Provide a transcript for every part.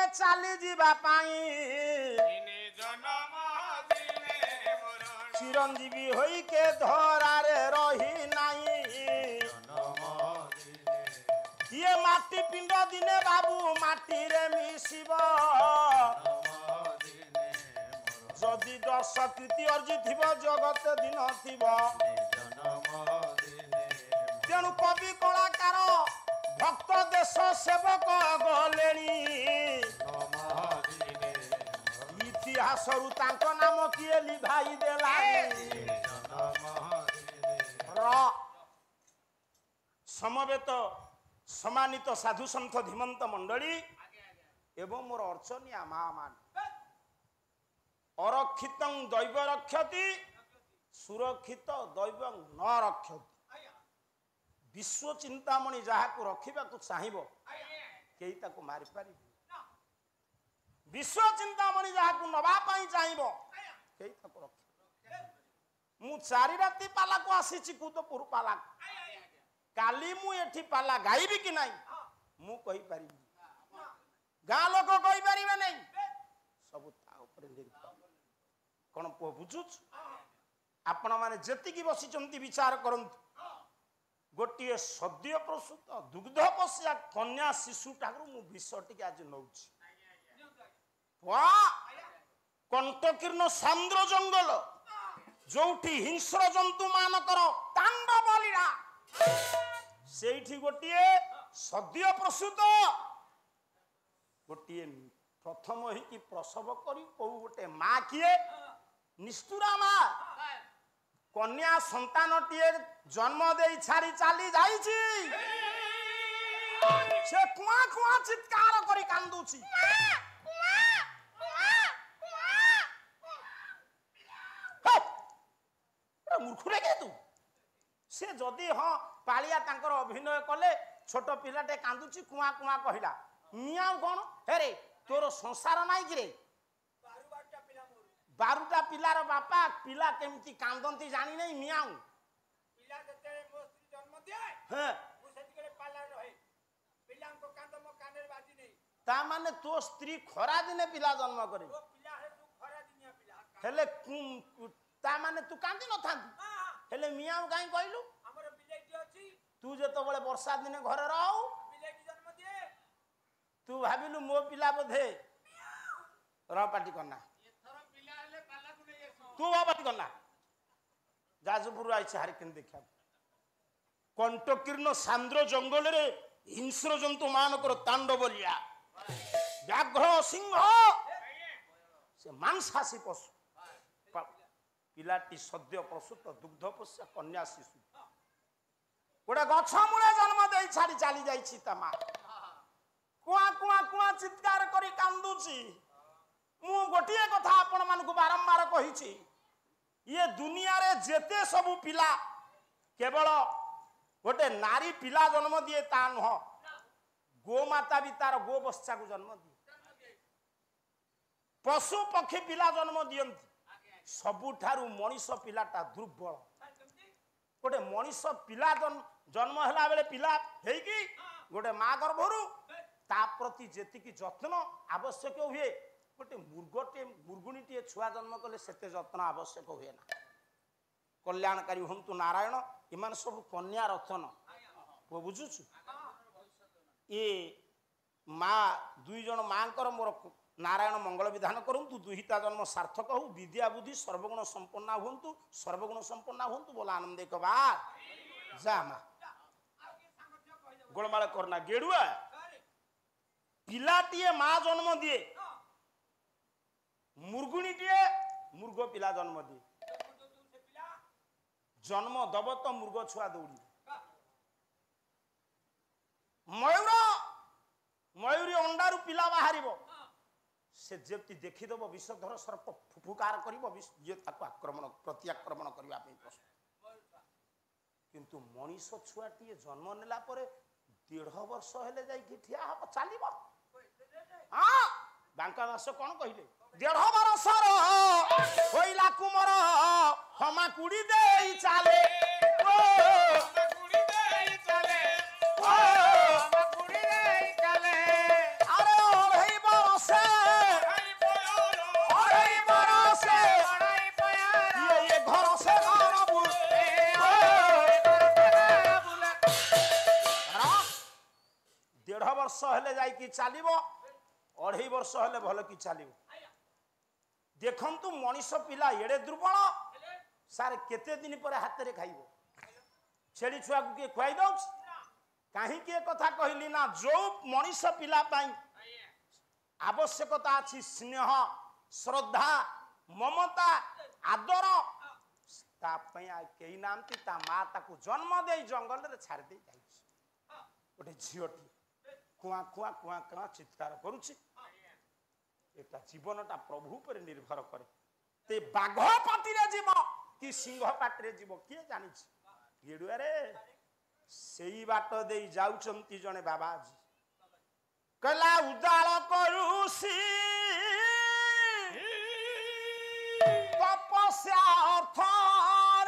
चाली जीवा पाई चिरंजीवी होई के धरारे रही नाही ये माटी पिंड दिने बाबू माटी रे मिशिब जदि दर्श कृति अर्जी थिब जगत दिन थिब तेणु कवि कलाकार भक्त देश सेवक गलेणी इतिहास नाम किए लिभाई देला समवेत सम्मानित साधु सन्थ धीमंत मंडली एवं मोर अर्चनिया माँ मान अरक्षित दैव रक्षति सुरक्षित दैव न रक्षति विश्व चिंतामणि जहाँ को रखा चाहब कई ताको मारी पारि विश्व चिंतामणि जहाँ को नवाई चाहब कई ताको रख मु चारि राति पाला को आसी कूदपुर पाला काली मु एठी पाला गाइबी कि नहीं मु कहि पारि गाँ लोक कहि पारिबे नहीं सब ता ऊपर निर्भर कोन पुओ बुझुछ आपण माने जति की बसी चंती विचार करंतु गोटे सद्य प्रसूत दुग्ध पशिया कन्या शिशु ठाकुर मु विषय टिके आज नउछि कंटकीर्ण सांद्र जंगल जोठी हिंस्र जंतु मानकर तांडव लीला सेठी गोटे सद्य प्रसूत गोटे प्रथम ही कि प्रसव करी को गोटे माँ किए निष्ठुरा माँ कन्या संतान टीए जन्म दे छाड़ी चली जाइछि से कुआ कुआ चित्कार करी कांदुछि मूर्खरे के तू से जदि हाँ पालिया तांकर अभिनय कले छोट पिलाटे कांदुछि कुआ कुआ कहिला मियाँ कौन हेरे तोर संसार नाई कि रे 12टा पिलार बापा पिला केमती कांदंती जानी नहीं मियाँ पिला जते मो स्त्री जन्म दिए हां मु सेतिके पाला रहे पिला को कांद मो कानेर बाजी नहीं ता माने तो स्त्री खरा दिने पिला जन्म करे ओ पिला हे तू खरा दिनिया पिला हेले ता माने तू कांदी न थांती हेले मियाँ काई कहलु हमर बिलेटी अछि तू जतो बळे वर्षा दिने घर रहौ बिलेटी जन्म दिए तू भाबिलु मो पिला बोधे र पाटी करना तू बात करना जाजपुर आई हारिकेन देखा कंटकीर्ण सांद्र जंगल रे हिंस्र जंतु मानकर तांडव लिया व्याघ्र सिंह से मांसाशी पशु पिलाटी सद्य प्रसूत दुग्ध पोष्य कन्या शिशु गोटे गछ मूले जन्म दे छाड़ी चली जाइछि ता मां कुआ कुआ कुआ चित्कार करी कांदुछि मु गोटिए कथा आपण मानकु बारंबार कहिछि ये दुनिया रे जेते सबु पिला केवल गोटे नारी पिला जन्म दिए ता नुह गोमाता भी तार गो बच्चा को जन्म दिए पशु पक्षी पिला जन्म दियंती सबुठारु मनीष पिलाटा दुर्बल गोटे मनीष पिला जन्म हैला बेले पिला हेकी गोटे माँ गर्भरु ता प्रति जेतिकी जत्न आवश्यक हुए गोटे मुर्गुणीटे छुआ जन्म कले सेते जत्न आवश्यक हुए ना कल्याणकारी हंतु नारायण इमान सब कन्या रतन बुझुछु ये माँ दुई जन माँकर मोर नारायण मंगल विधान करंतु दुहिता जन्म सार्थक हो विद्या बुद्धि सर्वगुण संपन्न हुंतु सर्वगुण संपन्न हुंतु बोला आनंद एक बार जा माँ गोलमाल करना गेड़ुआ पिलाटीए माँ जन्म दिए मुर्गुणीटीए मुर्ग पिला जन्म दिए जन्म दब तो मुर्ग छुआ दौड़ी मयूर मयूरी अंडारू पिला बाहर से जति देखीदेव विषधर सर्प फुफुकार कर आक्रमण प्रति आक्रमण करने प्रस्तुत किंतु मनीष छुआटी जन्म नेला 1.5 वर्ष हेले जाई ठिया हम चलिब हाँ बांका दास कौन कहले 1.5 वर्षर होइला कुमर हमा कुड़ी दे चाले हेले जाई चलो 2.5 वर्ष हेले भल कि चलो देखंतु मनीष पिला एड़े दुर्बल सारे केते दिन पर हाथ रे खाइबो छेड़ी छुआ को किए खुआई दौ कहीं कथा कहली ना जो मनीष पिला आवश्यकता अच्छी स्नेह श्रद्धा ममता आदर कई नामती ता माँ ताकू जन्म दे जंगल रे छाड़ दे गोटे झीटी कुआ कुआ कुआ कुआ चित्कार करुछि एटा जीवनटा प्रभु पर निर्भर करे ते बाघ पाटी रे जीव कि सिंह पाटी रे जीव किए जानि गेडुआरे सेई बाट दे जाउचंती जने बाबाजी कला उदाल करूसी तपस्या अर्थ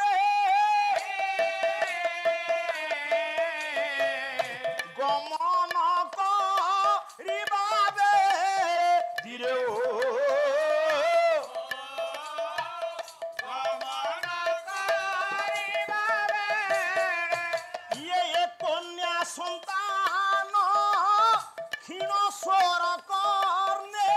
रे गमन करिबा बे धीरे संतान क्षीण स्वर कर्णे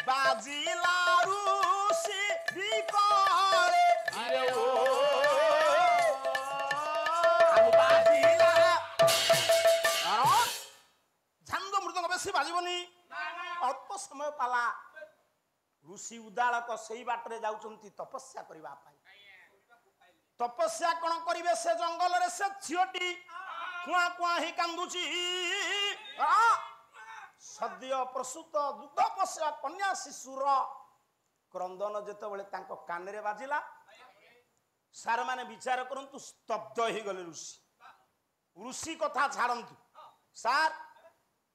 बाजिला ऋषि विकरे बाजिला झांग मृदंग बेसी बाजिबनी अल्प समय पाला ऋषि उदालक सही बाटरे जाउचंती तपस्या करबा पाई तपस्या कौन करिवे से जंगल रे से झीटी कुआ कुआ ही कांदुची सद्य प्रसूत दुग्ध पशा कन्या शिशुर क्रंदन जेतेबेले तांको कान रे बाजिला सार माने विचार करंतु स्तब्ध ही गले ऋषि ऋषि कथा छाड़ंतु सार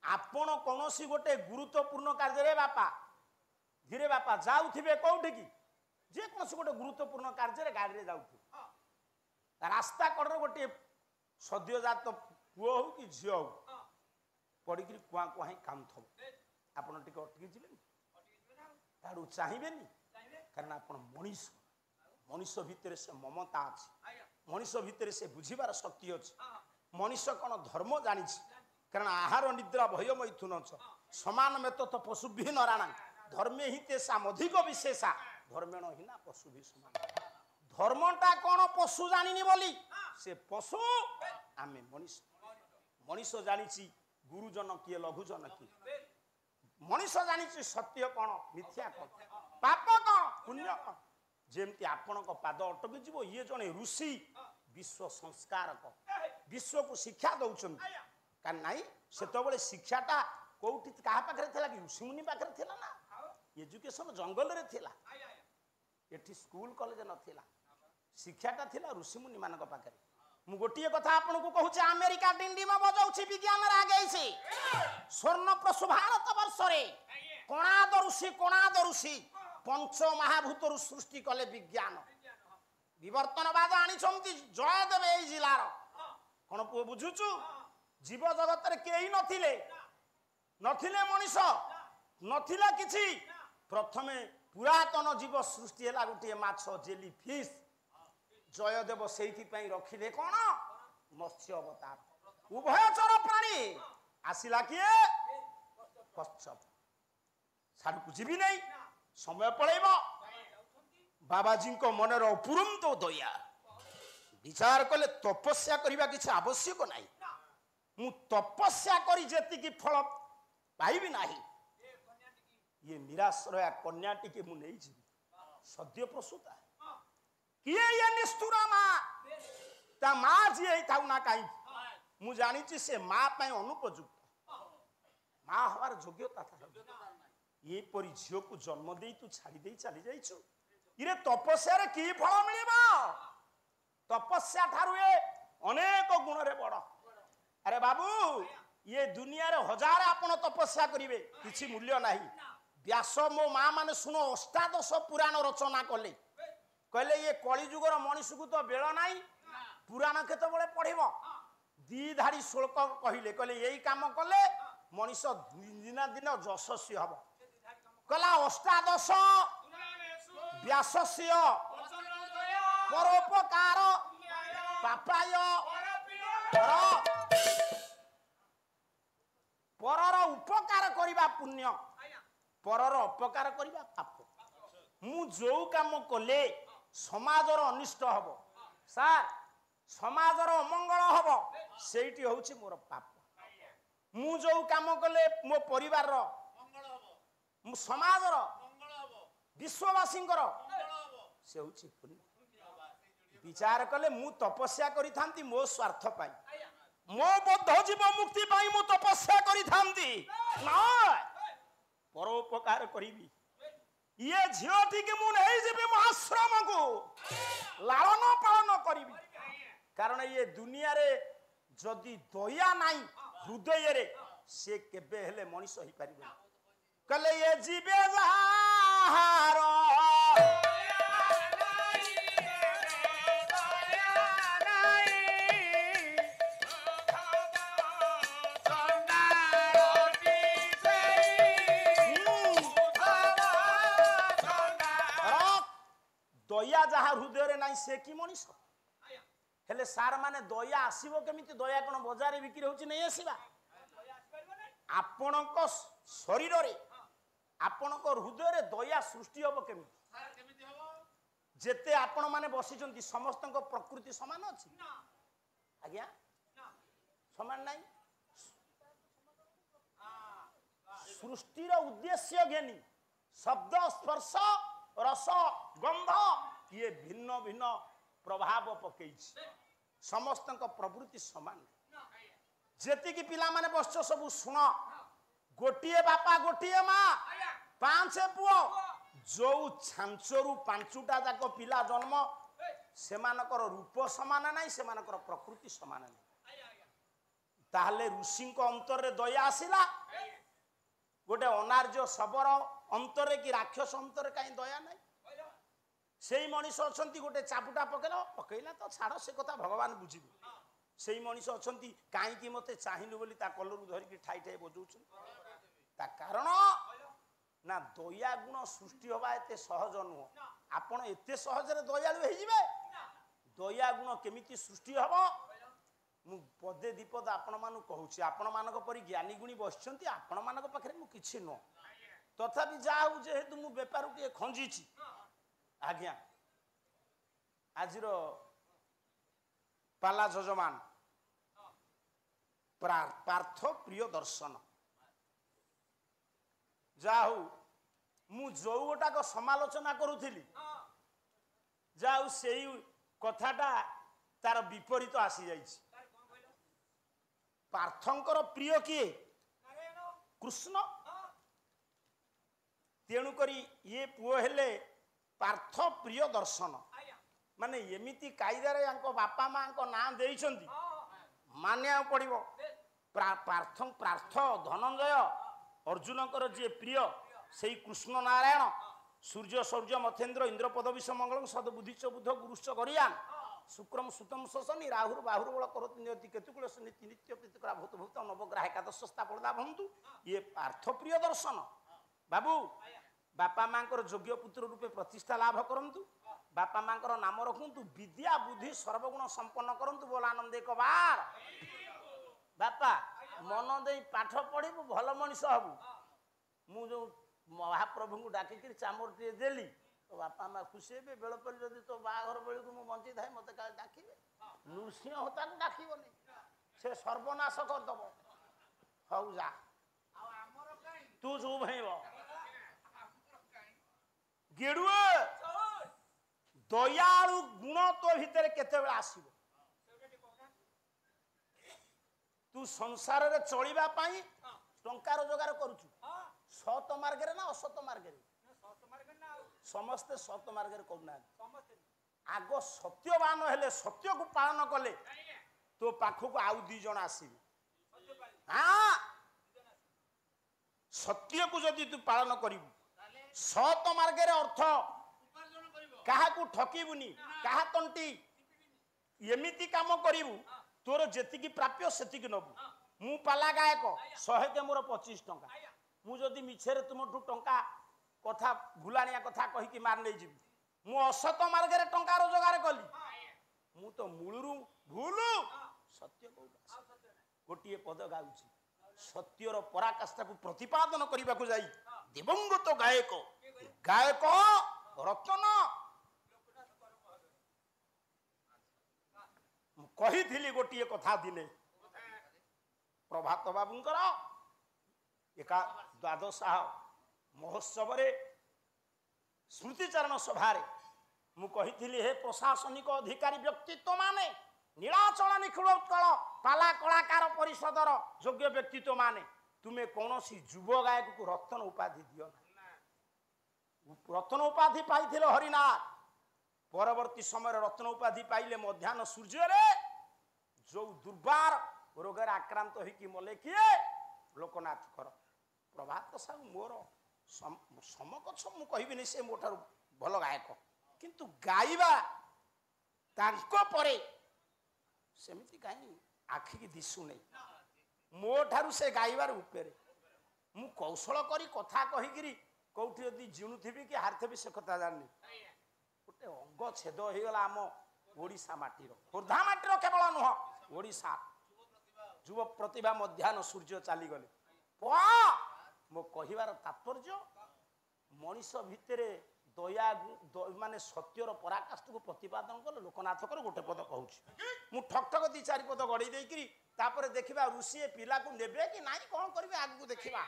आपण कोनोसी गोटे गुरुत्वपूर्ण कार्य रे बापा धीरे बापा जाउथिबे कोउठी की जे कोनोसी गोटे गुरुत्वपूर्ण कार्य रे गाड़ी रे जाउथि रास्ता कड़े गोटे सद्यजात पुओ हो कि झी हो पड़ी कुआ कुआ ही काम थो आपड़ टे अटकी जी चाहिए कारण आप मनीष मनीष भितर से ममता अच्छी मनीष भितर से बुझीबार शक्ति अच्छी मनीष कौन धर्म जानी कारण आहार निद्रा भय मैथुन समान में तो पशु भी नारायण धर्मे ही तेसा अधिक विशेषा धर्मेण ही ना पशु भी समान धर्मटा कौन पशु जानी बोली से पशु आमे मनीष मनीष जानी गुरुजन किए लघुजन किए मनीष जानी सत्य कौन मिथ्या कौन पाप कौन पुण्य कौन जेमती आपण पाद अटकी जीव ये जने ऋषि विश्व संस्कारक विश्व को शिक्षा दौरान कारण नाई से शिक्षाटा कौटी क्या पाखे कि ऋषि मुनि पाखे थिला ना एजुकेशन जंगल रे थिला एठी स्कूल कॉलेज नथिला शिक्षाटा थिला ऋषि मुनि मान पाखे मु गोटे कथा आपन को कहूँ अमेरिका डिंडीम बजाऊँ विज्ञान आगे स्वर्ण प्रसु भारत वर्ष कोणाद ऋषि पंच महाभूत सृष्टि कले विज्ञान विवर्तनवाद आनी जयदेव यही जिलार कौन पुओ बुझुचु जीव जगत रे केही नथिले मनीष नथिला किछि प्रथमे पुरातन जीव सृष्टि है गोटे माछ जेली फिश जयदेव से रखिले कौन मत्स्य अवतार उभयचर प्राणी आसिला किए कच्छप सारू को जीवी नहीं समय पड़ेब बाबाजी को मनर उपरंत दया विचार कले तपस्या करने किसी आवश्यक नहीं मु तपस्या करी जेतिकी फल पाइबी नहीं ये निराश्रया कन्या टी मु नहीं सद्य प्रसूता किए ये निष्ठुरा माँ ता माँ जी था ना कहीं मु जानी से माँ पे अनुपयुक्त माँ हमार योग्यता था ये परी झील को जन्म दे तू छाड़ी दे चली जाइछु इरे तपस्या रे की फल मिलिबा तपस्या ठारू ए अनेक गुण रे बड़ अरे बाबू ये दुनिया रे हजार आपण तपस्या करिवे किछि मूल्य नाही व्यास मो माँ माने सुनो अष्टादश पुराण रचना कले कहले ये कली जुगर मनीष को तो बेल नाही पुराण केते बळे पढिबो दी धारी श्लोक कहिले कहले यही काम कले मनीष दिन दिन यशस्वी हबो कला अष्टादश व्यासस्य परोपकार पापाय परर उपकार करिबा पुण्य परर अपकार करिबा पाप मु जो काम कले समाजर अनिष्ट हब सार समाजर अमंगल हब सेठी होउछि मोर पाप मु जो काम कले मो परिवार रो मु समाज रो विश्ववासींकर से होउछि पुण्य विचार कले मु तपस्या करि थांती मो स्वार्थ पाई मो बद्ध जीव मुक्ति पाई मु तपस्या करि थांती ना परोपकार करिबी ये झियोटी के मु नहीं जेबे मो आश्रम को लालन पालन करिबी कारण ये दुनिया रे जदि दया नाही हृदय रे से केबे हेले मनुष्य ही परिबे कले ये जीवे जहार दया जहा हृदय रे नाही से की मनुष्य हेले सार माने दया आसीबो केमिति दया कोन बाजार बिक्री होची नै आसीबा आपणक शरीर रे आपणक हृदय रे दया सृष्टि होबो केमिति जेते आपण माने बसिचंती समस्तक प्रकृति समान अछि आज्ञा समान नाही सृष्टि रो उद्देश्य ज्ञानी शब्द स्पर्श रस गंध ये भिन्न भिन्न प्रभाव पकई समस्त प्रवृत्ति समान जेति की पिला माने बस सब सुन गोटिए बापा गोटिए माँ पांच पुओ जो छांचरू पांचुटा जाक पिला जन्म सेमानकर रूप समान नहीं सेमानकर प्रकृति समान नहीं ताहले ऋषि अंतर रे दया आसिला गोटे अनार्य शबर अंतरे कि राक्षस अंतरे कहीं दया नहीं से मनीष अच्छा गोटे चापुटा पकईला तो छाड़ से कथा भगवान बुझे से मनीष अच्छा कहीं मत चाहलु बोली कलर धरिकी ठाई ठाई बजाऊ कारण ना दया गुण सृष्टि हवा एते सहज नुह आपण एते सहजरे दयालु होइजिबे दया गुण केमिति सृष्टि हबो मु पदे दीपद आपण मानु कहूची आपण मानक परि ज्ञानी गुणी बसचंती आपण मानक पाखरे मु किछि न तथापि जाऊ जेहेतु मु बेपार के खंजीची आज्ञा आजिर पाला जजमान पार्थ प्रिय दर्शन जाऊ मु जो गोटाक समालोचना करूथिली जाऊ सेई कथाटा तार विपरीत आसी जाइछि पार्थंकर प्रिय किए कृष्ण तेणु करी ये पुओ हेले पार्थ प्रिय दर्शन माने एमिति कायदारे यांको बापा मां को नाम देइछंती मानिया पड़िबो पार्थ धनंजय अर्जुनकर जे प्रिय सेई कृष्ण नारायण सूर्य सौर्य मथेन्द्र इंद्र पदविश मंगलम सदबुद्धिच बुद्ध गुरुश्च गरियान शुक्रम सुतम शोषणी राहुर बाहुर बल करत नियति केतुकुल नीति नित्य प्रीतिकरा भूत भूत नवग्रह एकादश स्थापना भवन्तु ये पार्थ प्रिय दर्शन बाबू बापा मांकर योग्य पुत्र रूपे प्रतिष्ठा लाभ करंतु बापा मांकर नाम रखंतु विद्या बुद्धि सर्वगुण संपन्न करंतु बोल आनंद एक बार बापा मन दे पाठ पढ़िबु भल मनीष हबु मु जो महाप्रभु को डाकिक चामर टे देली तो बापा माँ खुशी हे बेल पर जदि तो बाहर बेलू मुझे बंची थाए मत का डाकिबे नृसिंह होता डाकबनी से सर्वनाश करदब हौ जा तू जो भैब गेड़ुए दयालु गुण तो भितर केते बेला आसीबो तू संसार रे चलिबा पाई टंका रोजगार करूछु सत मार्ग रे ना असत मार्ग रे समस्ते सत मार्ग रे करूना आगो सत्यवान हेले सत्य को पालन कले तो पाखो को आउ दी जण आसीबे हां सत्य को जदि तू पालन करिबु सत मार्ग रे अर्थ कहा को ठकीबुनी कहा तंटी एमिति काम करिबु तोर जेतिकी प्राप्य सेतिकी नबु मु पाला गायक 100 के मोर 25 टंका मु जदि मिछरे तुमठु टंका कथा भुलानिया कथा कहि कि मार नै जिबि मु असत मार्ग रे टंका रोजगार कली मु तो मूलरू भूलू सत्य गोटे पद गाउची सत्यर पराकाष्ठा को प्रतिपादन करने को जाई दिवंगत गायक गायक रतन कही गोटे कथा दिने प्रभात बाबूंकर एका द्वादश महोत्सव स्मृतिचारण सभारे मु कही हे प्रशासनिक अधिकारी व्यक्तित्व माने नीलाचल निखिल उत्कल पाला कलाकार परिषदर योग्य व्यक्तित्व माने तुम्हें कौन युव गायक को रत्न उपाधि दियो ना रत्न उपाधि पाई हरिनाथ परवर्ती समय रत्न उपाधि पाइले मध्याह्न सूर्य रे जो दुर्बार रोगर आक्रांत होइकी मले किए लोकनाथ कर प्रभात साहू मोर समकक्ष मु कहबिनी से मोठार भल गायक किंतु गाइबा तांको परे सेमिति गाई आखि की दिसु नहीं मो ठारू से गाइबार उपरे मु कौशल करी कथा कहिगिरी कोठी यदि जिणुथिबी कि हारथिबी से कथा जाननी गोटे अंग छेद हो गला आम ओडिशा माटीर खोर्धा माटीर केवल नुह ओडिशा युव प्रतिभा मध्याह्न सूर्य चली गले मो कहिबार तात्पर्य मनीष भितरे दया माने सत्यर पराकाष्ठ को प्रतिपादन कले लोकनाथ कर गोटे पद कहूँ मु ठक ठक 2-4 पद गड़े देकरी तापर देखिबा ऋषि पिला को नेबे कि नाही कोन करबे आगु देखिबा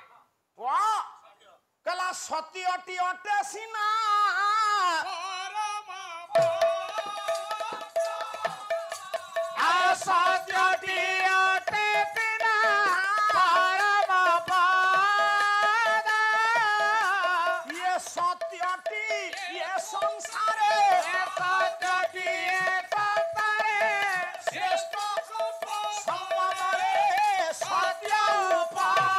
कला सत्यटी अटे सिना सत्यटी अटे सिना ये सत्यटी ये संसारे श्रेष्ठ संपदरे सत्य उपाय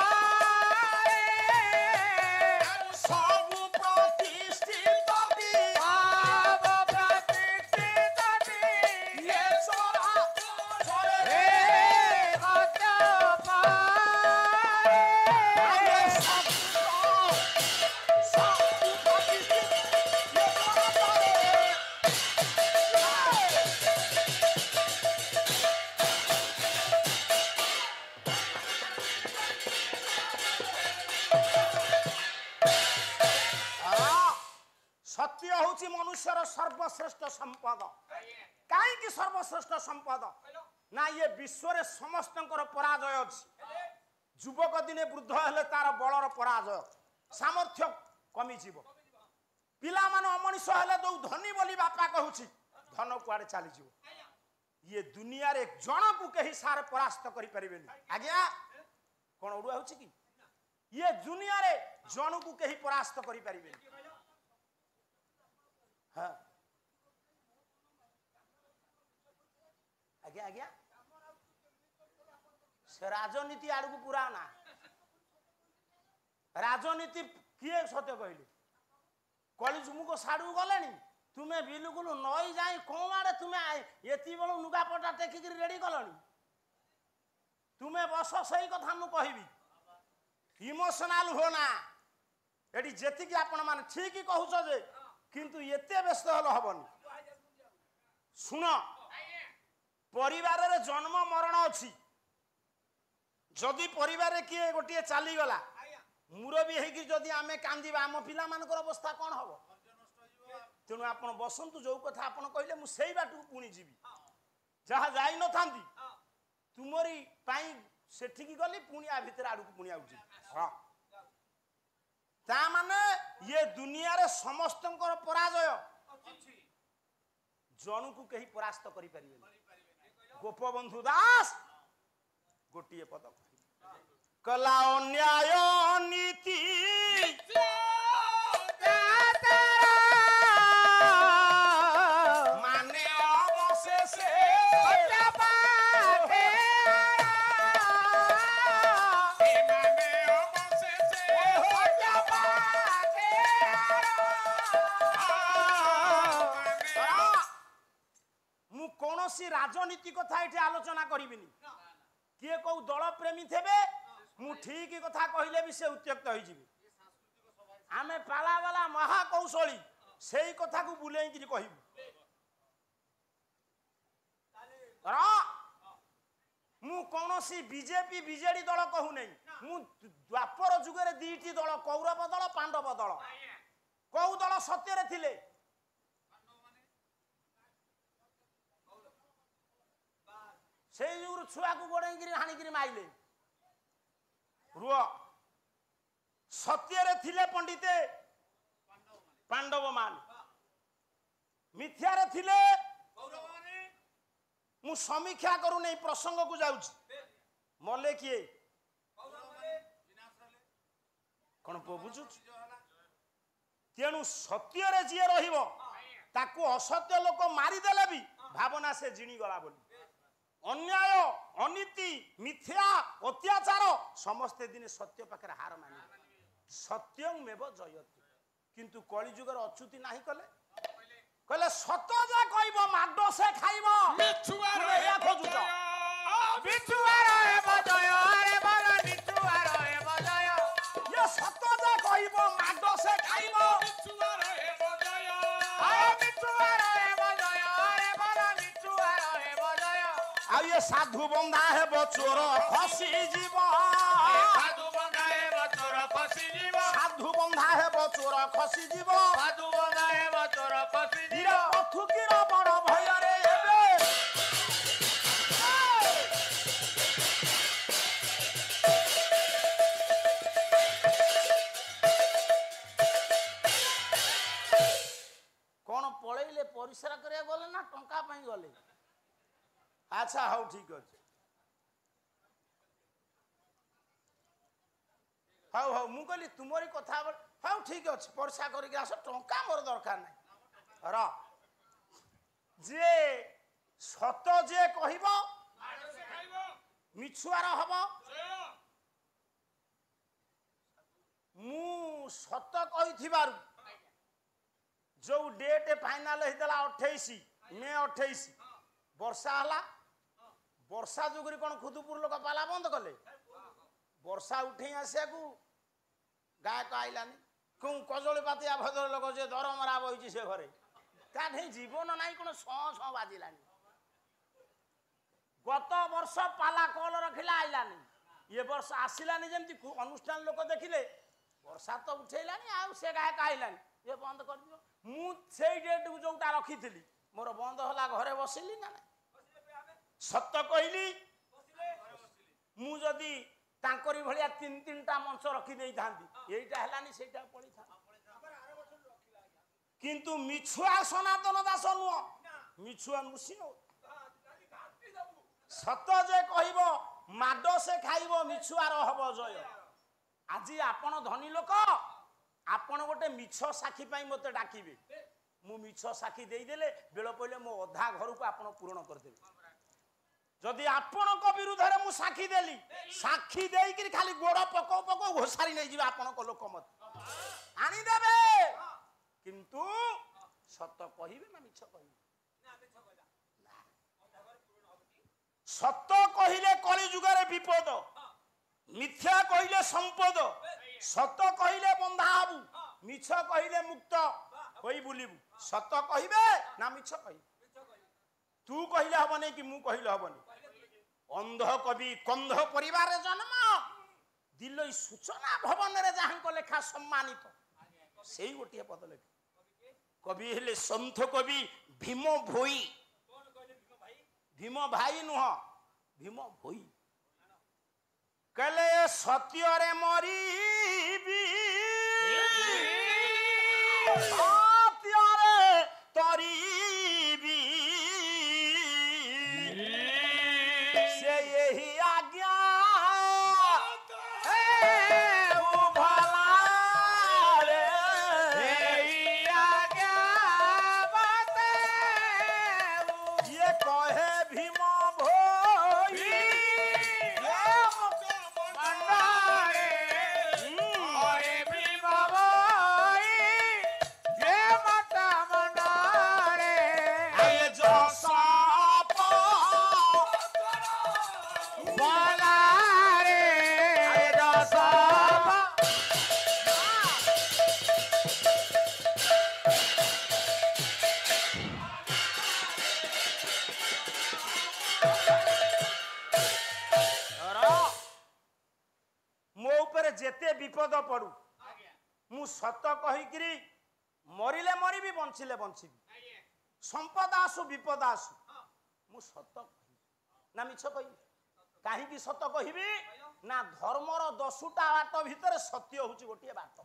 सब प्रतिष्ठित ये चोरा चोरे सत्य होची मनुष्यर सर्वश्रेष्ठ संपद कहीं सर्वश्रेष्ठ संपद ना ये विश्व रे समस्त पराजय अच्छी युवक दिने वृद्ध हेले तार बलर पराजय सामर्थ्य कमी जीव पिला मान अमनिष हेले दो धनी बोली बापा कहूची धन कुआडे चली जीव ये दुनिया रे जन को कहीं सारे परास्त करि परिबेनी आज्ञा कोन ओडुआ होची कि ये दुनिया रे जन को कहीं परास्त करि परिबेनी हाँ आज्ञा आज्ञा से राजनीति आड़ को पूरा ना राजनीति किए सत्य कहले कली तुमको साड़ू गले तुम्हें बिल्कुल नई जाए कौन आड़े तुम्हें एति बेलू नुगापटा टेकिक रेडी कलनी तुम्हें बस सही कथा मु कहबी इमोशनाल हो ना एटी जेतिकी आपण माने ठीक कहूछ जे किंतु एते व्यस्त हल हबनी सुन परिवार रे जन्म मरण अच्छी जदि परिवार किए गोटे चली गला मुरबी होगी जदि आमे कांदिबा आम पिला मानकर अवस्था कौन हम तेणु आपण बसंतु जो कथा आपण कहले मु सेई बाटू पुणी जीवी जहाँ जाई न थांती तुमरी पाई सेठिकी गली पुणी आ भितर आडू पुणी आउची हां ता माने ये दुनिया रे समस्त पराजय जन को कहीं परास्त करि परिबे गोपबंधु दास गोटिए पद कला अन्याय नीति माने अवशेषे कौनसी राजनीति कथा ये आलोचना करिबिनी किए कौ दल प्रेमी थे मु ठीक कथा कहले भी से उत्त्यक्त हो आमे पाला वाला महाकौशली से कथा को बुले कहबू मु कौनसी बीजेपी बीजेडी दल कहू नहीं मु द्वापर जुगे दीटी दल कौरव दल पांडव दल कौ दल सत्य थिले से जुगु छुआ को गोड़े हाणिकी माइले रुह सत्य थिले पंडिते पांडव मान मिथ्यारे थिले मु समीक्षा करू नहीं प्रसंग को जाउछि मले किए कौन बुझु तेणु सत्य रे जी रहिबो ताकू असत्य लोक मारिदेले भी भावना से जिणी गला बोली अन्याय अनीति मिथ्या अत्याचार समस्ते दिन सत्य पाखे हार मानि सत्यमेव जयति किंतु कली जुगर अच्युति नाही कले कहले सत जा कहबो माडो से खाइबो मिछुआ या खोजुच मिछुआ रे बजय रे बल मिछुआ रे बजय ये सत जा कहबो माडो से खाइबो मिछुआ रे बजय आ मिछुआ रे बजय रे बल मिछुआ रे बजय आ ये साधु बंधा है बचोर खसी जीव साधु बंधा है बचोर खसी जीव साधु बंधा है बचोर खसी जीव साधु बंधा है बचोर खसी जीव पथुकीर बड़ भय रे हेबे कौन पळैले परिश्रा करिया गले ना टंका पई गले अच्छा हौ ठीक अछि हौ हौ मु कहली तुमरी कथा हौ ठीक अछि परसा करिक आस टंका मोर दरकार नै र जे सत जे कहिबो मिछुआर हबो मु सत कहिथिबारु जो डेट फाइनल हेतला 28 मे 28 वर्षा हला वर्षा जुगरी कौन खुदुपुर लोक पाला बंद कले वर्षा उठे आसिया को गायक आइलानी कौं कजली पातिया भद्र लोक जे दरमरा बहिची से घरे काहे जीवन नाई कोन सौ बाजिलानी गत वर्ष पाला कल रखिला आइलानी ये वर्ष आसिलानी जेमती अनुष्ठान लोक देखिले वर्षा तो उठेलानी आ से गायक आइलानी ये बंद कर दियो मु सेई डेट को जोटा रखिथिली मोर बंद होला घरे बसिली ना सत्य कहली मु जदी तांकरी भलिया तीन तीनटा मंच रखी देई थांती एइटा हलानी सेइटा पड़ी था किंतु मिछुआ सनातन दास नुह मिछुआ मुसिनो सत्य जे कहइबो माडो से खाइबो मिछुआर हबो जय आजी आपण धनी लोक आपण गोटे मिछ साखी पई मते डाकिबे मु मिछ साखी देई देले बेल पहिले मो अधा घर को आपण पूर्ण कर देबे जदि आपण को विरुद्ध रे मु साखी देली साखी देई कि खाली गोड़ पको पको घोसारी नै जिबा आपण को लोक मत आनी देबे किंतु सत्य कहिबे ना मिछ कहिबे ना मिछ कहला सत्य कहिले कली जुगरे विपद मिथ्या कहिले संपद सत्य कहिले बंधा हबु मिछ कहिले मुक्त होई बुलिबु सत्य कहिबे ना मिछ कहिबे तू कहिले हबने कि मु कहिले हबने अंध कवि कंध परिवार रे जन्म दिलई सूचना भवन रे जहां को लेखा सम्मानित सेई गोटिए पद लेख कवि हेले संत कवि भीम भोई कोन कहले भीम भाई नुह भीम भोई कहले सत्य रे मरीबी सत्य रे तरीबी से यही आज्ञा ओ भला रे यही आज्ञा बाते ये कहे भीम भोई जेते विपद पड़ू मु सत कहीकि मरिले मरिबी बंचिले बंचिबी संपद आसु विपद आसु मु सत ना मिछ कही कहीं सत कहिबी ना धर्मर 10टा बाट भितर सत्य हूँ गोटे बाट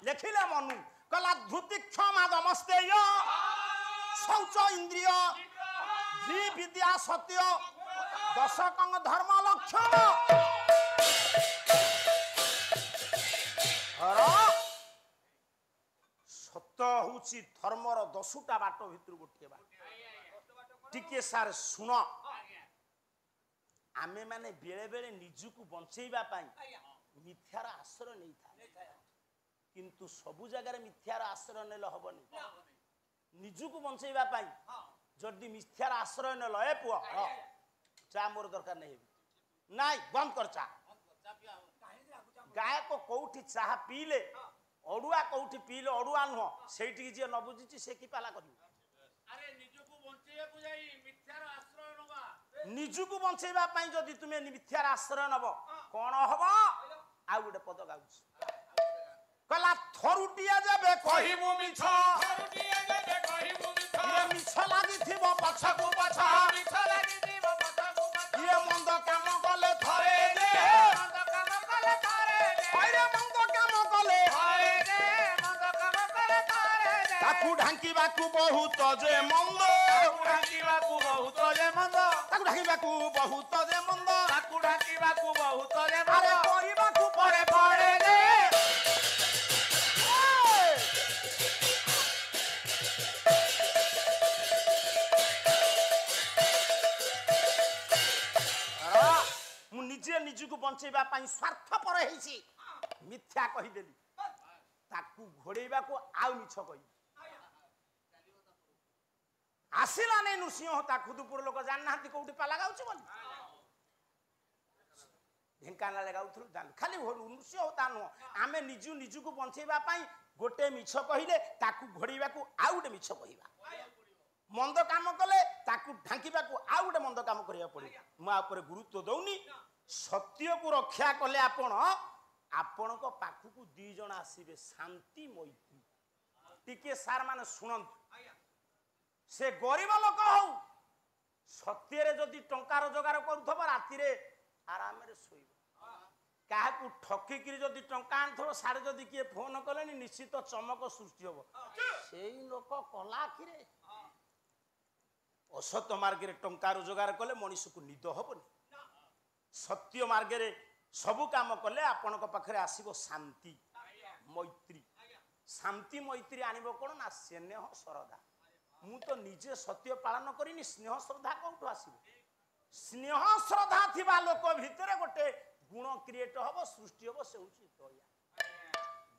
लेखिले मनु कला धृति क्षमा दमस्तेय शौच इंद्रिय जी विद्या सत्य दशकंग धर्म लक्षण सत हूँ धर्मर 10टा बाट भितर गोटे बाट टिके सार शुण आमे माने बेले बेले निजुकु बंचेइबा पाई मिथ्यार आश्रय नहीं था किंतु सबु जगह मिथ्यार आश्रय नेले हबनी निजुकु बंचेइबा पाई जदि मिथ्यार आश्रय नेल ए पुआ चा मोर दरकार नहीं नाई बंद कर चा गाय को कोठी चाह पीले अड़ुआ कोठी पीले अड़ुआ नुह सेठी जे न बुझिछि से की पाला करियो अरे निजुकु बंचेइबा को जाई मिथ्यार आश्रय नबा निजुकु बंचेइबा पाई जदि तुमे मिथ्यार आश्रय नब कोन हबो आ गुटे पद गाउछ कला थरुटिया जेबे कहिबु मिछ थरुटिया जेबे कहिबु मिछ ये मिछ लागि थिबो पछकु पछ मिछ लागि थिबो पछकु पछ ये मंद काम कले थरे दे मंद काम कले थरे दे अरे मंद काम कले थरे दे मंद काम कले थरे दे ताकू ढांकीबाकू बहुत जे मंद ढांकीबाकू बहुत जे मंद ताकू ढांकीबाकू बहुत जे मंद ताकू ढांकीबाकू बहुत जे मंद अरे करिबाकू परे पड़े दे निजे निजुक बंचेबा पाई स्वार्थपर हेछि मिथ्या कहि देली ताकू घोड़ेबा को आउ मिछ कहि आसिला नै नृसिंह ता खुदपुर लोक जान नाहति कोउठी पाला गाउछ बोली ढेंकानाले गाउथु जान खाली नृसिंह ता न आमे निजु निजुक बंचेबा पाई गोटे मिछ कहिले ताकू घोड़ेबा को आउ गोटे मिछ कहिबा मंद काम कले ताकू ढांकीबा को आउ गोटे मंद काम करिया पड़े मा ऊपर गुरुत्व दउनी सत्य को रक्षा कले आपण को पाखु को दी जण आसीबे शांति मैत्री टिके सार माने सुनंत से गरीब लोक हो सत्य रे जदि टंका रोजगार करूथबो राति रे आराम रे सोइबो काहाकू ठकी कि जदि टंका आनथबो सारे जदि के फोन कलेनी निश्चित चमक सृष्टि होबो सेई लोक कला किरे असत मार्ग रे टंका रोजगार कले मनुष्य को निद होबनी सत्य मार्ग रे सबु काम कले आपण को पाखरे आसीबो शांति मैत्री शांति मैत्री आनिबो कोन ना स्नेह श्रद्धा मु तो निजे सत्य पालन करिनी स्नेह श्रद्धा कोठो आसीबो स्नेह श्रद्धा थिबा लोक भितरे गोटे गुण क्रिएट होबो सृष्टि होबो से होची दया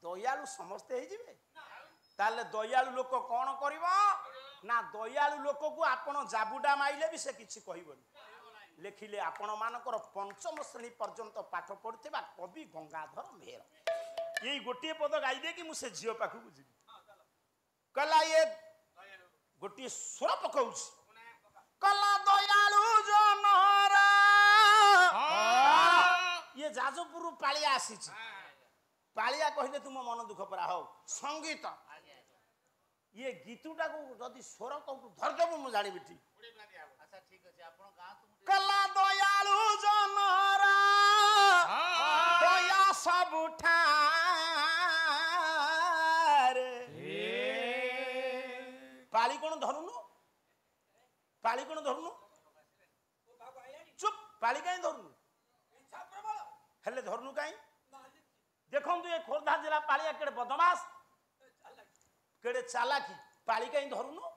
दयालु समस्त हे जिवे ताले दयालु लोक कोन करिवो ना दयालु लोक को आपण जाबुडा माइले भी से किछि कहिबोनी लेखिले आपण मानकर पंचम श्रेणी पर्यंत पाठ पढ़ुथिबा कवि गंगाधर मेहर यही गोटे पद गाई दे कि मु से झियो पाखु बुझिबी कला ये गोटे स्वर पकाउछ कला दयालु जनरा ये जाजपुर पालिया आसीछि पालिया कहिले तुम मन दुख परा हो संगीत ये गीतुटा को जदि स्वर को धरदेबु मु जानि बिठी अच्छा ठीक अछि आपण गां तुम कला दयालु जनरा दया सब ठारे पाली कोन धरुनु चुप पाली काई धरुनु हेले धरुनु काई देखन तू ये खोरधा जिला पालिया केड़े बदमाश केड़े चालाकी पाली काई धरुनु